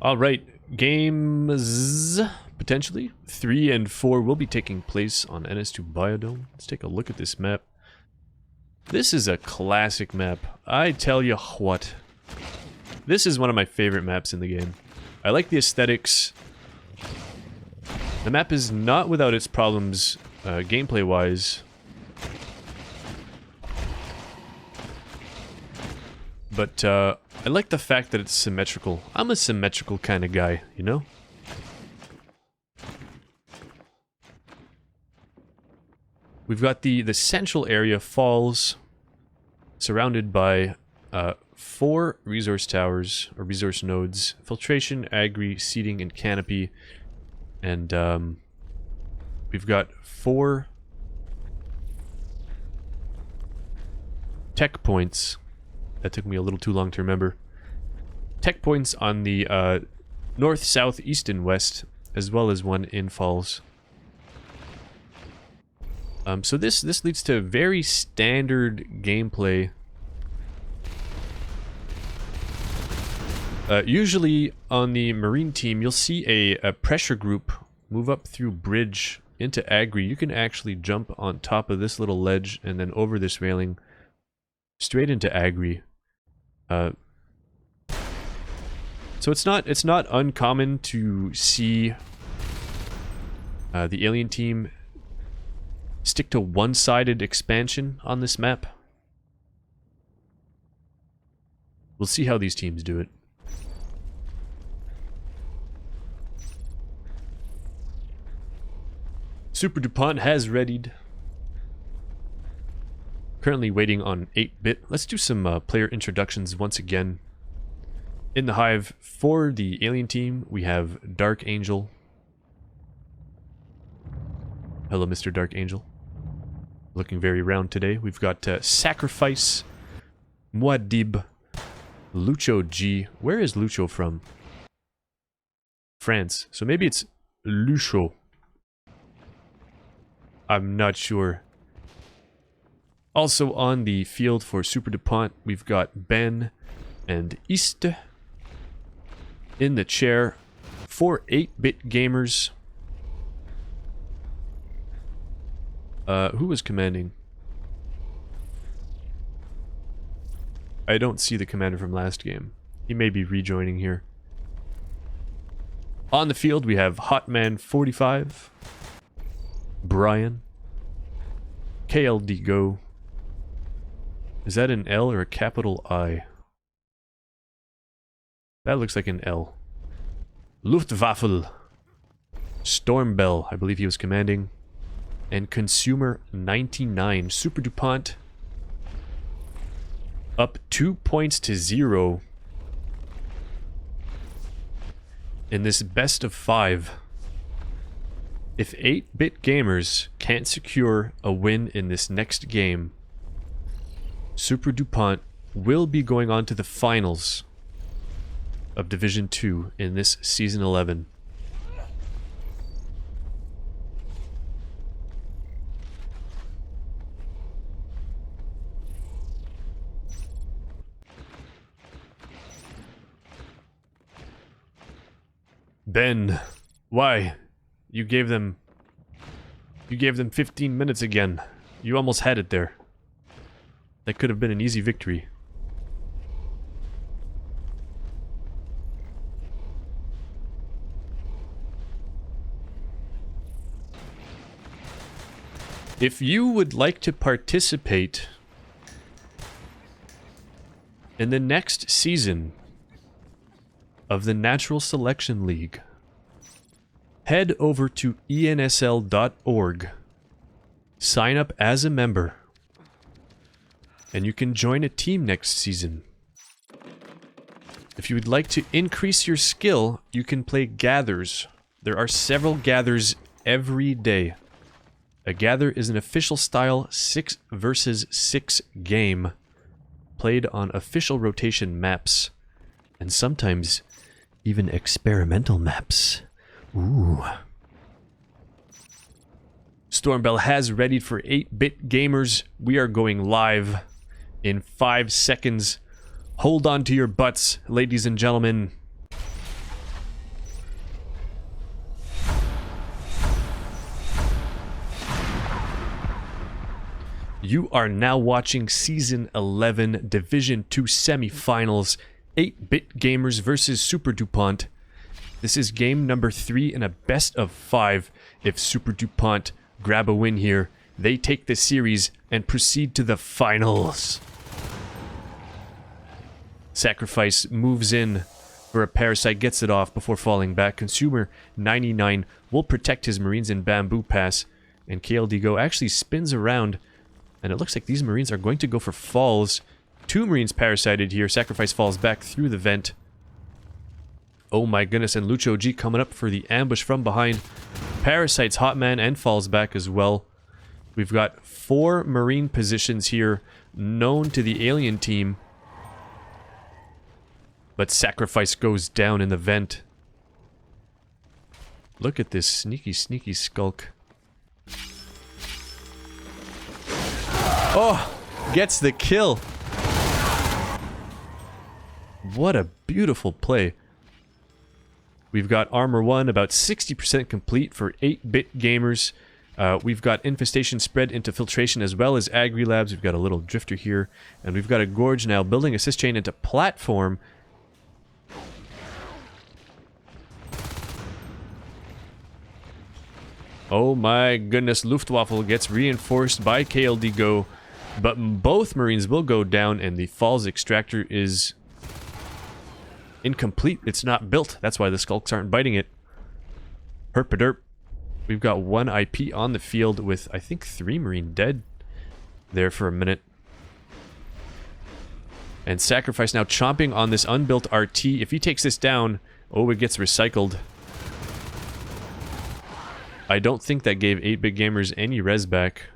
All right, games potentially 3 and 4 will be taking place on NS2 Biodome. Let's take a look at this map. This is a classic map. I tell you what. This is one of my favorite maps in the game. I like the aesthetics. The map is not without its problems gameplay-wise. But I like the fact that it's symmetrical. I'm a symmetrical kind of guy, you know? We've got the central area falls, surrounded by 4 resource towers, or resource nodes. Filtration, agri, seeding, and canopy. And we've got 4 tech points. That took me a little too long to remember. Tech points on the north, south, east, and west, as well as one in falls. So this leads to very standard gameplay. Usually on the Marine team, you'll see a pressure group move up through bridge into agri. You can actually jump on top of this little ledge and then over this railing straight into agri. So it's not uncommon to see the alien team stick to one-sided expansion on this map. We'll see how these teams do it. SUPERDUPONT has readied. Currently waiting on 8-bit. Let's do some player introductions once again. In the hive, for the alien team, we have Dark Angel. Hello, Mr. Dark Angel. Looking very round today. We've got Sacrifice, Muad'Dib, Lucho G. Where is Lucho from? France. So maybe it's Lucho. I'm not sure. Also on the field for SUPERDUPONT, we've got Ben and East. In the chair for 8-bit gamers. Who was commanding? I don't see the commander from last game. He may be rejoining here. On the field, we have Hotman 45, Brian, KLD Go. Is that an L or a capital I? That looks like an L. Luftwaffe, Stormbell, I believe he was commanding, and Consumer 99. SUPERDUPONT up 2 points to 0 in this best of 5. If 8-bit gamers can't secure a win in this next game, SUPERDUPONT will be going on to the finals of Division 2 in this Season 11. Ben, why? You gave them 15 minutes again. You almost had it there. That could have been an easy victory. If you would like to participate in the next season of the Natural Selection League, head over to ensl.org, sign up as a member, and you can join a team next season. If you would like to increase your skill, you can play gathers. There are several gathers every day. A gather is an official style 6 versus 6 game, played on official rotation maps, and sometimes even experimental maps. Ooh. Stormbell has readied for 8-bit gamers. We are going live in 5 seconds. Hold on to your butts, ladies and gentlemen. You are now watching Season 11 Division 2 semifinals, 8-bit gamers versus SUPERDUPONT. This is game number 3 in a best of 5. If SUPERDUPONT grab a win here, they take the series and proceed to the finals. Sacrifice moves in for a parasite, gets it off before falling back. Consumer 99 will protect his Marines in Bamboo Pass, and KLD Go actually spins around. And it looks like these Marines are going to go for falls. 2 Marines parasited here. Sacrifice falls back through the vent. Oh my goodness, and Lucho G coming up for the ambush from behind. Parasites Hotman and falls back as well. We've got 4 Marine positions here known to the alien team. But Sacrifice goes down in the vent. Look at this sneaky, sneaky skulk. Oh, gets the kill. What a beautiful play. We've got Armor 1 about 60% complete for 8-bit gamers. We've got Infestation spread into Filtration as well as Agri Labs. We've got a little Drifter here. And we've got a Gorge now building Assist Chain into Platform. Oh my goodness, Luftwaffe gets reinforced by KLD Go. But both Marines will go down, and the Falls Extractor is incomplete. It's not built. That's why the skulks aren't biting it. Herpaderp. We've got 1 IP on the field with, I think, 3 Marine dead there for a minute. And Sacrifice now chomping on this unbuilt RT. If he takes this down, oh, it gets recycled. I don't think that gave 8bitgamers any res back.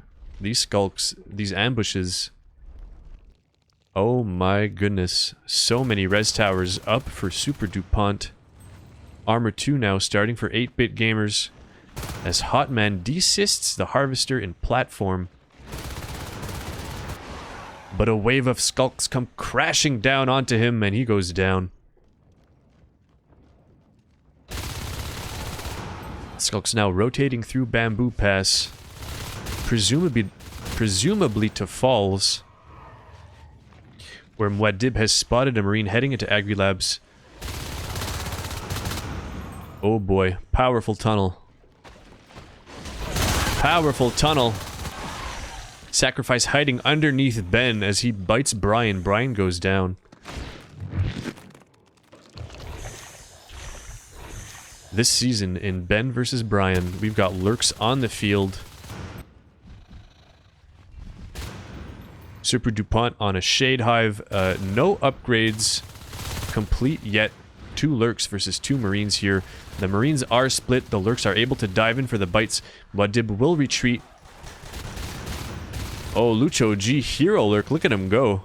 These skulks, these ambushes. Oh my goodness. So many res towers up for SUPERDUPONT. Armor 2 now starting for 8bitgamers. As Hotman desists the Harvester in platform. But a wave of skulks come crashing down onto him and he goes down. Skulks now rotating through Bamboo Pass. Presumably to Falls. Where Muad'Dib has spotted a Marine heading into Agri Labs. Oh boy, powerful tunnel. Powerful tunnel. Sacrifice hiding underneath Ben as he bites Brian. Brian goes down. This season in Ben versus Brian, we've got lurks on the field. SUPERDUPONT on a Shade Hive. No upgrades complete yet. 2 lurks versus 2 Marines here. The Marines are split. The lurks are able to dive in for the bites. Muad'Dib will retreat. Oh, Lucho G hero lurk. Look at him go.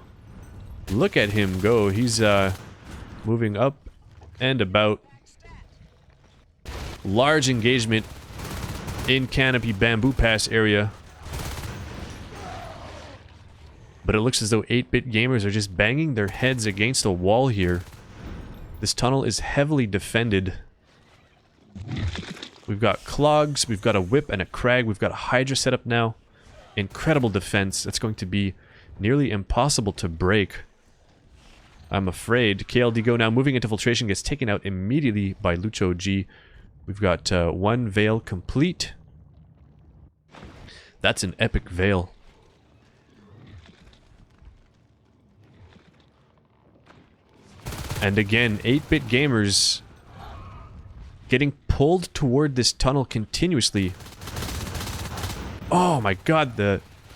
Look at him go. He's moving up and about. Large engagement in Canopy Bamboo Pass area. But it looks as though 8bitgamers are just banging their heads against a wall here. This tunnel is heavily defended. We've got clogs, we've got a whip and a crag, we've got a Hydra set up now. Incredible defense. That's going to be nearly impossible to break. I'm afraid. KLD Go now moving into Filtration gets taken out immediately by Lucho G. We've got 1 Veil complete. That's an epic Veil. And again, 8bitgamers getting pulled toward this tunnel continuously. Oh my god,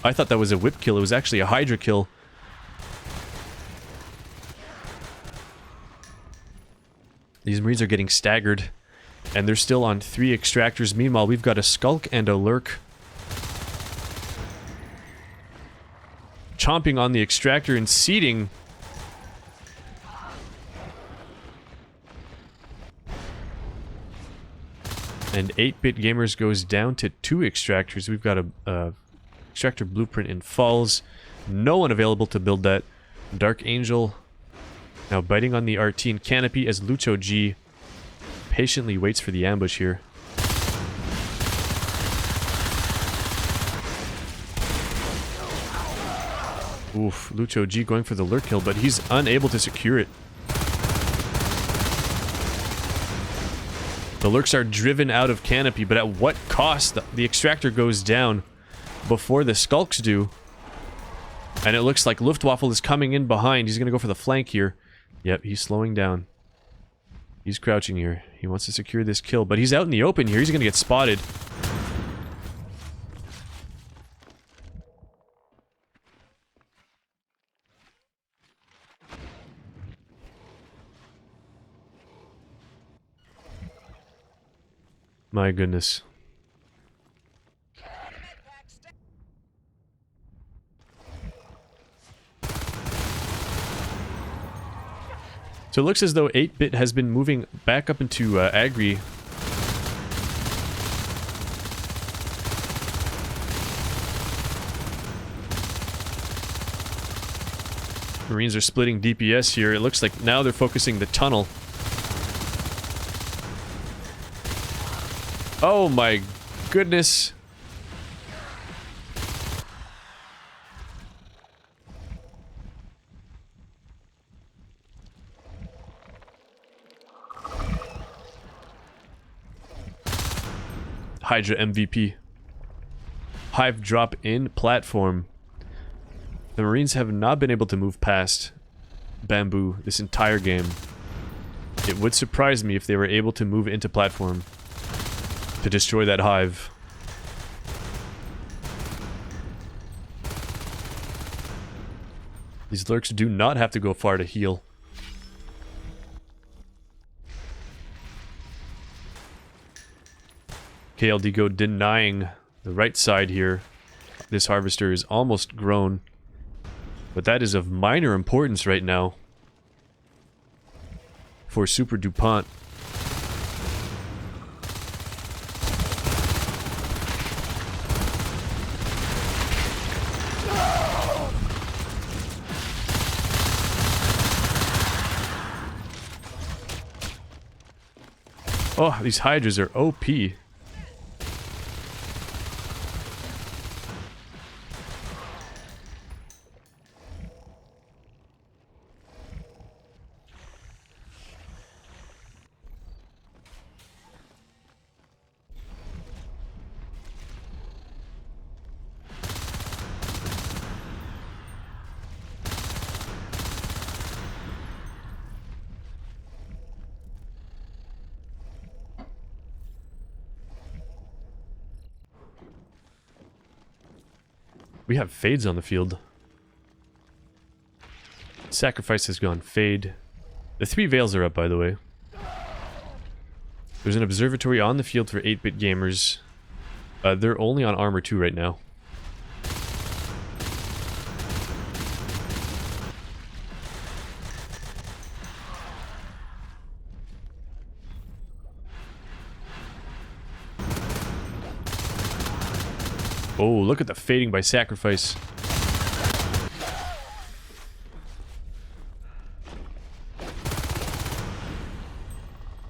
I thought that was a whip kill. It was actually a Hydra kill. These Marines are getting staggered. And they're still on 3 extractors. Meanwhile, we've got a Skulk and a Lurk. Chomping on the extractor and seeding. And 8bitgamers goes down to 2 extractors. We've got a extractor blueprint in Falls. No one available to build that. Dark Angel now biting on the RT and Canopy as Lucho G patiently waits for the ambush here. Oof, Lucho G going for the lurk kill, but he's unable to secure it. The lurks are driven out of Canopy, but at what cost? The extractor goes down before the skulks do. And it looks like Luftwaffe is coming in behind. He's going to go for the flank here. Yep, he's slowing down. He's crouching here. He wants to secure this kill, but he's out in the open here. He's going to get spotted. My goodness. So it looks as though 8bit has been moving back up into Agri. Marines are splitting DPS here. It looks like now they're focusing the tunnel. Oh my goodness. Hydra MVP. Hive drop in platform. The Marines have not been able to move past Bamboo this entire game. It would surprise me if they were able to move into platform to destroy that hive. These lurks do not have to go far to heal. KLDGO denying the right side here. This harvester is almost grown, but that is of minor importance right now for SUPERDUPONT. Oh, these hydras are OP. We have fades on the field. Sacrifice has gone fade. The 3 veils are up, by the way. There's an observatory on the field for 8bitgamers. They're only on armor 2 right now. Oh, look at the fading by sacrifice.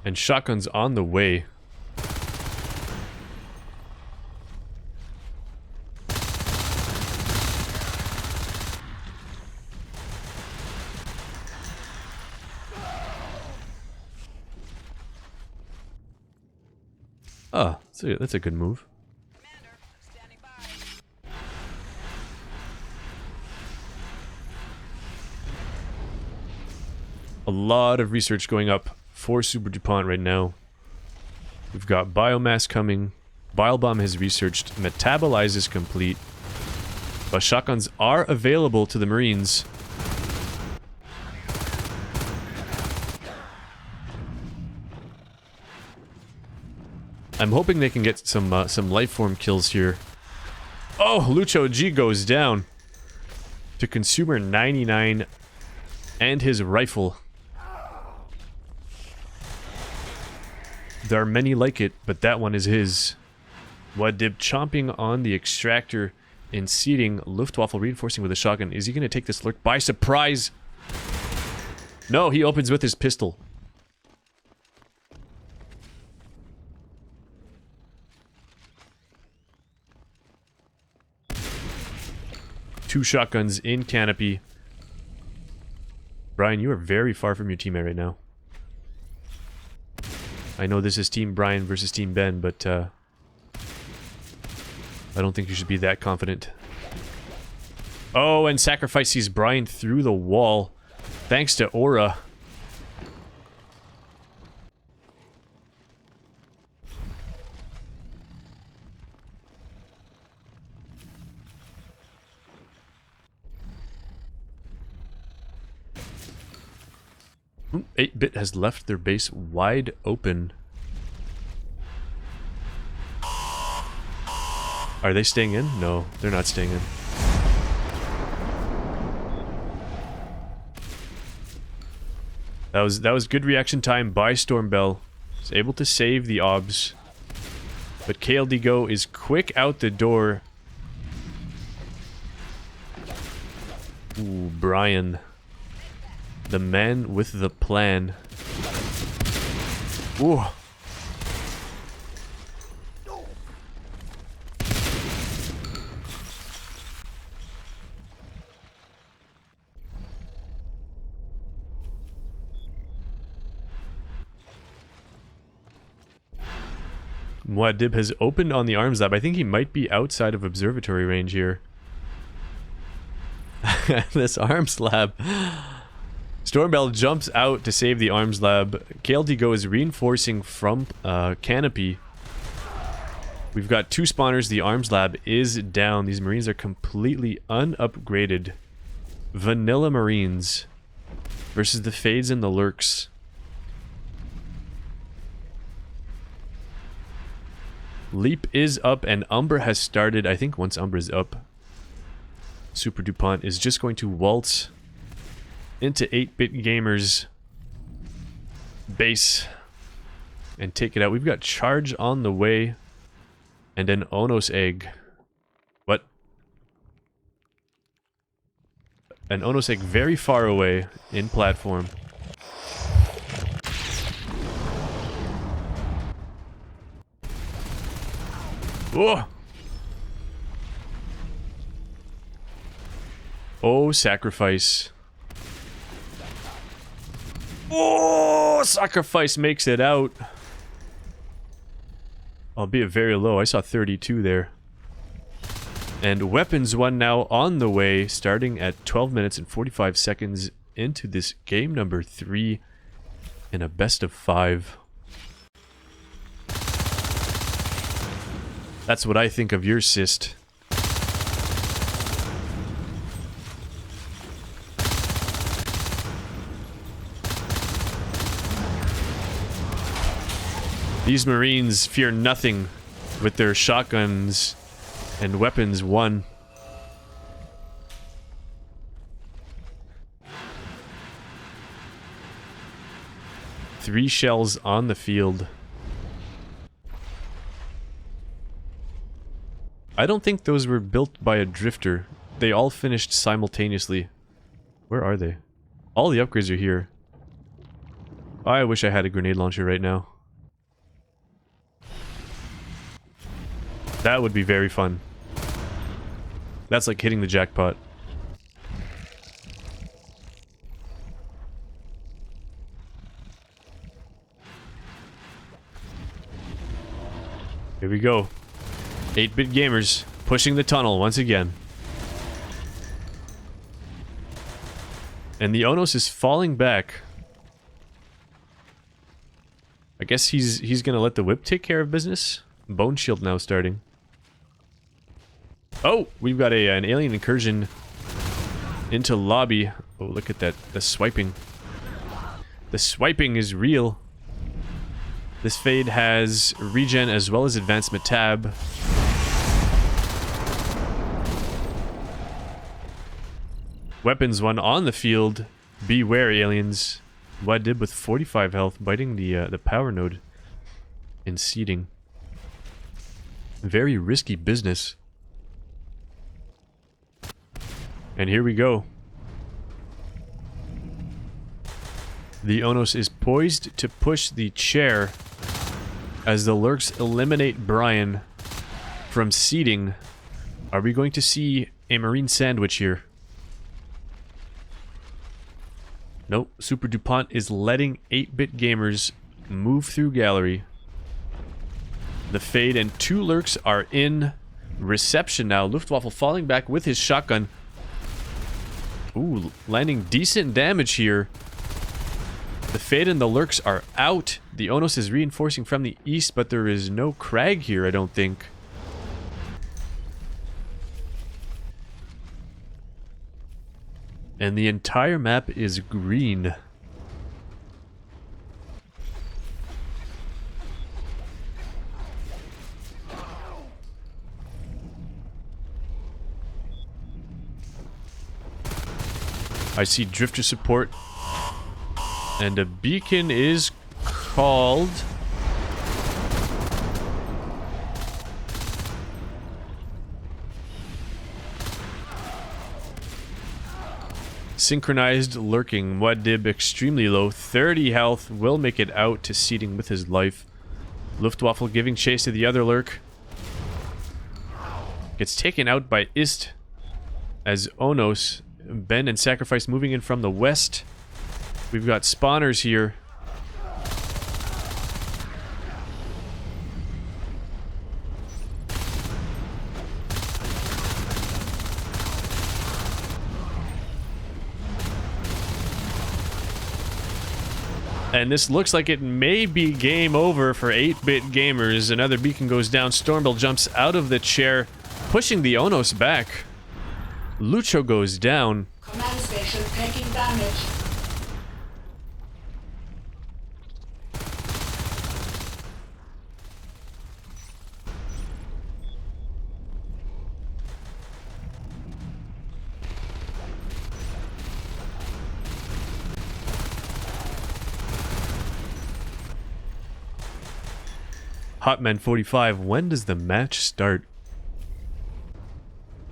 And shotgun's on the way. Ah, that's a good move. A lot of research going up for SUPERDUPONT right now. We've got biomass coming. Bile Bomb has researched. Metabolize is complete. But shotguns are available to the Marines. I'm hoping they can get some lifeform kills here. Oh, Lucho G goes down to Consumer 99 and his rifle. There are many like it, but that one is his. Wadib chomping on the extractor and seating. Luftwaffe reinforcing with a shotgun. Is he going to take this lurk by surprise? No, he opens with his pistol. Two shotguns in canopy. Brian, you are very far from your teammate right now. I know this is Team Brian versus Team Ben, but I don't think you should be that confident. Oh, and Sacrifice sees Brian through the wall. Thanks to Aura. Ooh, 8-bit has left their base wide open. Are they staying in? No, they're not staying in. That was good reaction time by Stormbell. Was able to save the obs. But KLDGO is quick out the door. Ooh, Brian. The man with the plan. Ooh. Muad'Dib has opened on the arms lab. I think he might be outside of observatory range here. This arms lab. Stormbell jumps out to save the arms lab. KLT goes reinforcing from canopy. We've got 2 spawners. The arms lab is down. These marines are completely unupgraded. Vanilla marines versus the fades and the lurks. Leap is up and Umbra has started. I think once Umbra's up, SUPERDUPONT is just going to waltz into 8bitgamers base and take it out. We've got charge on the way and an Onos egg. What? An Onos egg very far away in platform. Whoa! Oh, sacrifice. Oh, sacrifice makes it out. Albeit very low. I saw 32 there. And weapons 1 now on the way, starting at 12 minutes and 45 seconds into this game number 3 in a best of 5. That's what I think of your cyst. These Marines fear nothing with their shotguns and weapons 1. Three shells on the field. I don't think those were built by a drifter. They all finished simultaneously. Where are they? All the upgrades are here. I wish I had a grenade launcher right now. That would be very fun. That's like hitting the jackpot. Here we go. 8bitgamers pushing the tunnel once again. And the Onos is falling back. I guess he's gonna let the whip take care of business. Bone shield now starting. Oh, we've got an alien incursion into lobby. Oh, look at that. The swiping. The swiping is real. This fade has regen as well as advancement tab. Weapons 1 on the field. Beware, aliens. Wadib with 45 health, biting the power node in seeding. Very risky business. And here we go. The Onos is poised to push the chair as the lurks eliminate Brian from seeding. Are we going to see a marine sandwich here? Nope. SUPERDUPONT is letting 8bitgamers move through gallery. The fade and 2 lurks are in reception now. Luftwaffe falling back with his shotgun. Ooh, landing decent damage here. The fade and the lurks are out. The Onos is reinforcing from the east, but there is no crag here, I don't think. And the entire map is green. I see drifter support. And a beacon is called. Synchronized lurking. Wadib extremely low. 30 health. Will make it out to seeding with his life. Luftwaffe giving chase to the other lurk. Gets taken out by Ist. As Onos, Ben and Sacrifice moving in from the west. We've got spawners here. And this looks like it may be game over for 8-bit gamers. Another beacon goes down. Stormbill jumps out of the chair, pushing the Onos back. Lucho goes down. Command station taking damage. Hotman 45, when does the match start?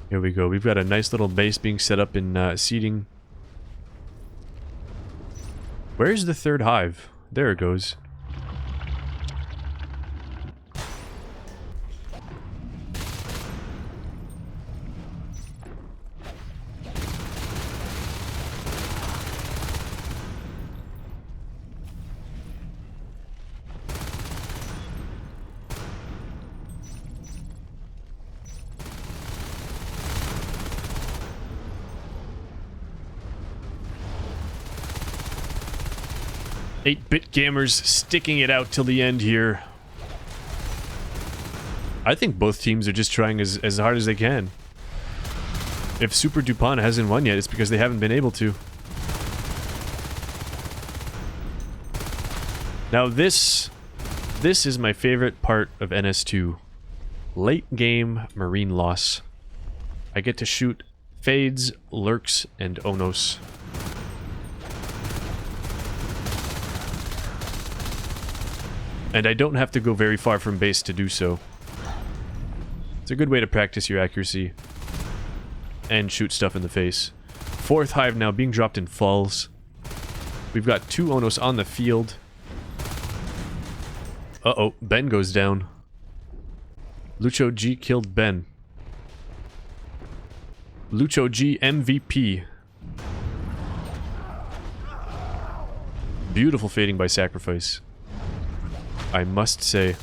Here we go. We've got a nice little base being set up in seating. Where's the third hive? There it goes. Eight-bit gamers sticking it out till the end here. I think both teams are just trying as hard as they can. If SUPERDUPONT hasn't won yet, it's because they haven't been able to. Now this is my favorite part of NS2. Late game marine loss. I get to shoot Fades, Lurks, and Onos. And I don't have to go very far from base to do so. It's a good way to practice your accuracy. And shoot stuff in the face. Fourth hive now being dropped in falls. We've got 2 Onos on the field. Uh-oh, Ben goes down. Lucho G killed Ben. Lucho G MVP. Beautiful fading by sacrifice, I must say.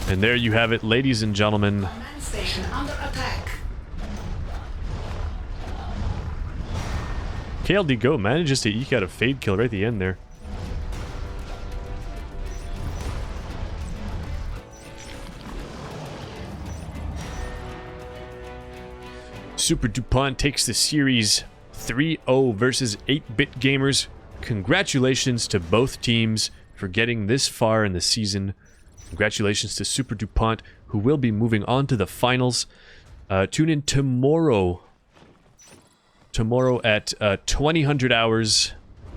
And there you have it, ladies and gentlemen. Command station under attack. KLD Go manages to eke out a fade kill right at the end there. SUPERDUPONT takes the series 3-0 versus 8-bit gamers. Congratulations to both teams for getting this far in the season. Congratulations to SUPERDUPONT, who will be moving on to the finals. Tune in tomorrow. Tomorrow at 2000 hours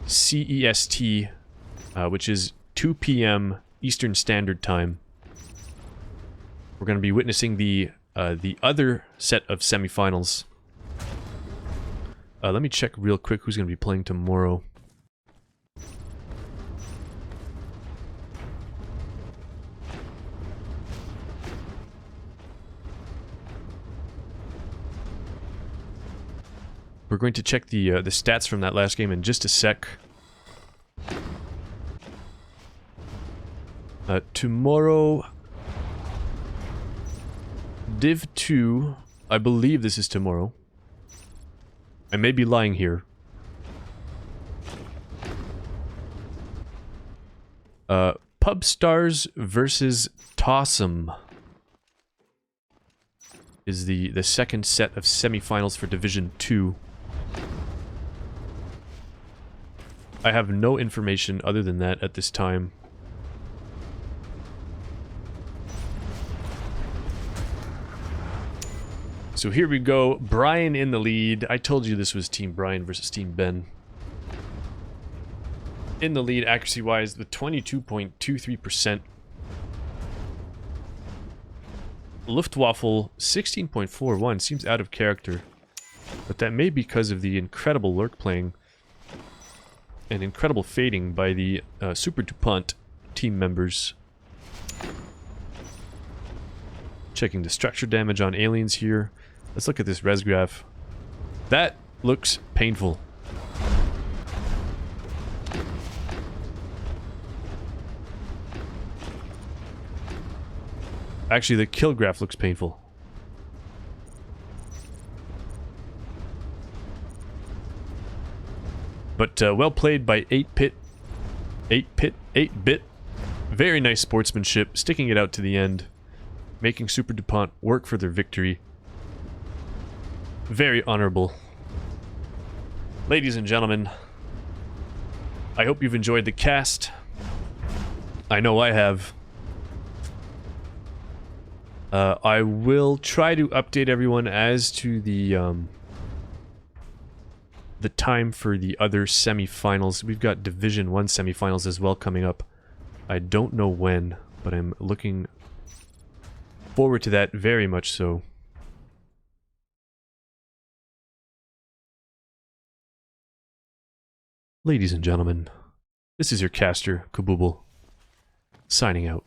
CEST, which is 2 p.m. Eastern Standard Time. We're going to be witnessing the other set of semifinals. Let me check real quick who's going to be playing tomorrow. We're going to check the stats from that last game in just a sec. Tomorrow, Div 2, I believe this is tomorrow. I may be lying here. Pub Stars versus Tossum is the second set of semifinals for Division 2. I have no information other than that at this time. So here we go. Brian in the lead. I told you this was Team Brian versus Team Ben. In the lead, accuracy-wise, with 22.23%. Luftwaffe, 16.41. Seems out of character. But that may be because of the incredible lurk playing and incredible fading by the SUPERDUPONT team members. Checking the structure damage on aliens here. Let's look at this res graph. That looks painful. Actually, the kill graph looks painful. But well played by 8-bit. 8-bit. Very nice sportsmanship, sticking it out to the end. Making SUPERDUPONT work for their victory. Very honorable. Ladies and gentlemen, I hope you've enjoyed the cast. I know I have. I will try to update everyone as to the time for the other semifinals. We've got Division 1 semifinals as well coming up. I don't know when, but I'm looking forward to that very much so. Ladies and gentlemen, this is your caster, Kabooble, signing out.